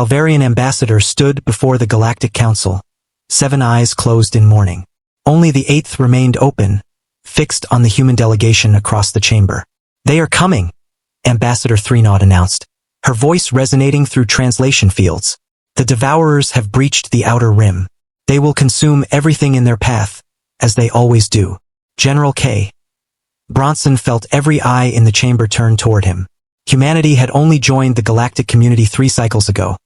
Calvarian ambassador stood before the Galactic Council, 7 eyes closed in mourning. Only the 8th remained open, fixed on the human delegation across the chamber. "They are coming," Ambassador Threenodd announced, her voice resonating through translation fields. "The Devourers have breached the outer rim. They will consume everything in their path, as they always do." General K. Bronson felt every eye in the chamber turn toward him. Humanity had only joined the galactic community 3 cycles ago.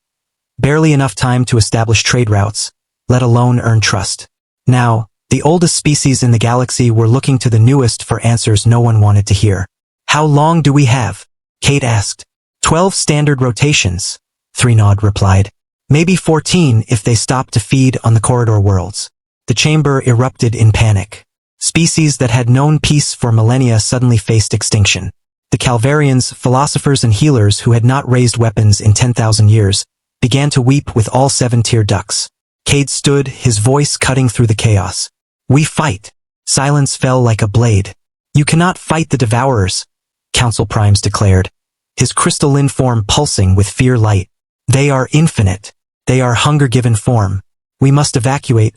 Barely enough time to establish trade routes, let alone earn trust. Now, the oldest species in the galaxy were looking to the newest for answers no one wanted to hear. "How long do we have?" Kate asked. 12 standard rotations, Threenodd replied. "Maybe 14 if they stop to feed on the corridor worlds." The chamber erupted in panic. Species that had known peace for millennia suddenly faced extinction. The Calvarians, philosophers and healers who had not raised weapons in 10,000 years, began to weep with all 7-tier ducks. Cade stood, his voice cutting through the chaos. "We fight." Silence fell like a blade. "You cannot fight the Devourers," Council Primes declared, his crystalline form pulsing with fear light. "They are infinite. They are hunger-given form. We must evacuate,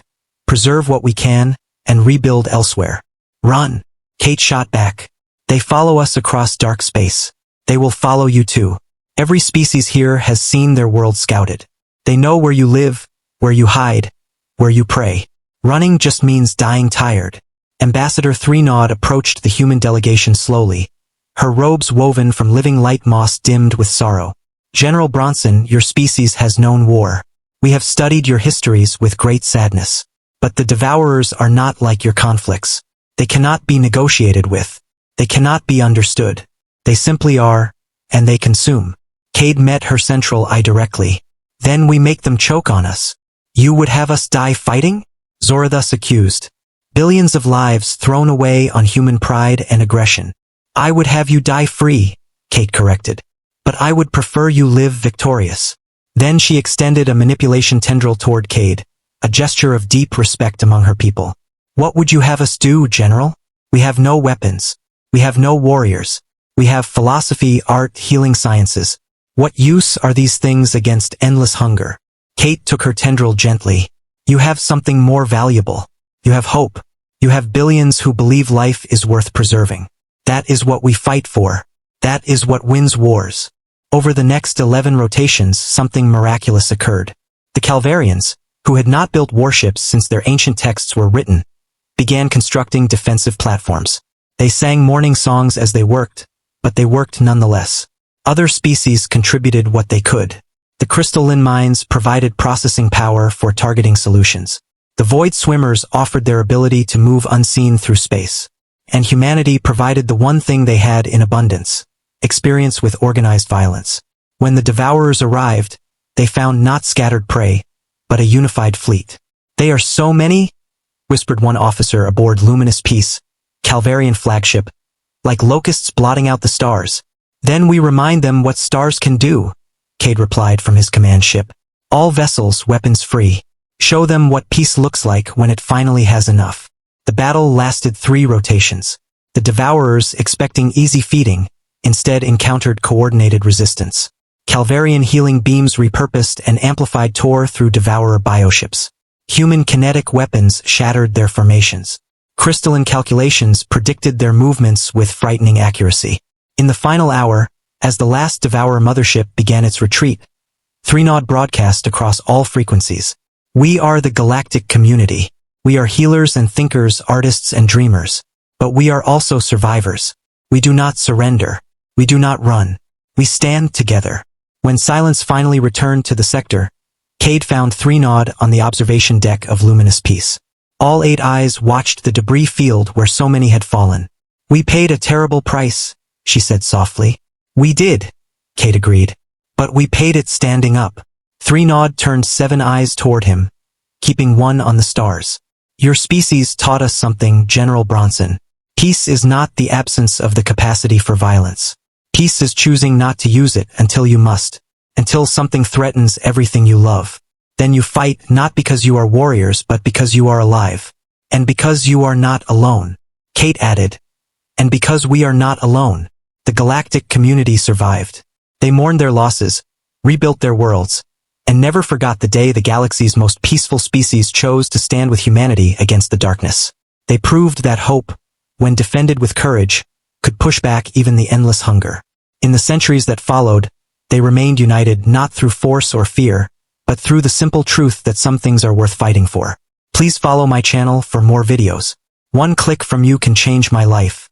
preserve what we can, and rebuild elsewhere." "Run," Kate shot back. "They follow us across dark space. They will follow you too. Every species here has seen their world scouted. They know where you live, where you hide, where you pray. Running just means dying tired." Ambassador Threenodd approached the human delegation slowly, her robes woven from living light moss dimmed with sorrow. "General Bronson, your species has known war. We have studied your histories with great sadness. But the Devourers are not like your conflicts. They cannot be negotiated with. They cannot be understood. They simply are, and they consume." Cade met her central eye directly. "Then we make them choke on us. You would have us die fighting?" Zora thus accused. "Billions of lives thrown away on human pride and aggression." "I would have you die free," Kate corrected. "But I would prefer you live victorious." Then she extended a manipulation tendril toward Cade, a gesture of deep respect among her people. "What would you have us do, General? We have no weapons. We have no warriors. We have philosophy, art, healing sciences. What use are these things against endless hunger?" Kate took her tendril gently. "You have something more valuable. You have hope. You have billions who believe life is worth preserving. That is what we fight for. That is what wins wars." Over the next 11 rotations, something miraculous occurred. The Calvarians, who had not built warships since their ancient texts were written, began constructing defensive platforms. They sang morning songs as they worked, but they worked nonetheless. Other species contributed what they could. The crystalline minds provided processing power for targeting solutions. The void swimmers offered their ability to move unseen through space. And humanity provided the one thing they had in abundance: experience with organized violence. When the Devourers arrived, they found not scattered prey, but a unified fleet. "They are so many," whispered one officer aboard Luminous Peace, Calvarian flagship, "like locusts blotting out the stars." "Then we remind them what stars can do," Cade replied from his command ship. "All vessels weapons free. Show them what peace looks like when it finally has enough." The battle lasted 3 rotations. The Devourers, expecting easy feeding, instead encountered coordinated resistance. Calvarian healing beams repurposed and amplified tore through Devourer bioships. Human kinetic weapons shattered their formations. Crystalline calculations predicted their movements with frightening accuracy. In the final hour, as the last Devourer mothership began its retreat, Threenodd broadcast across all frequencies. "We are the galactic community. We are healers and thinkers, artists and dreamers. But we are also survivors. We do not surrender. We do not run. We stand together." When silence finally returned to the sector, Cade found Threenodd on the observation deck of Luminous Peace. All 8 eyes watched the debris field where so many had fallen. "We paid a terrible price," she said softly. "We did," Cade agreed. "But we paid it standing up." Threenodd turned 7 eyes toward him, keeping one on the stars. "Your species taught us something, General Bronson. Peace is not the absence of the capacity for violence. Peace is choosing not to use it until you must, until something threatens everything you love. Then you fight not because you are warriors but because you are alive. And because you are not alone." Kate added, "And because we are not alone." The galactic community survived. They mourned their losses, rebuilt their worlds, and never forgot the day the galaxy's most peaceful species chose to stand with humanity against the darkness. They proved that hope, when defended with courage, could push back even the endless hunger. In the centuries that followed, they remained united not through force or fear, but through the simple truth that some things are worth fighting for. Please follow my channel for more videos. One click from you can change my life.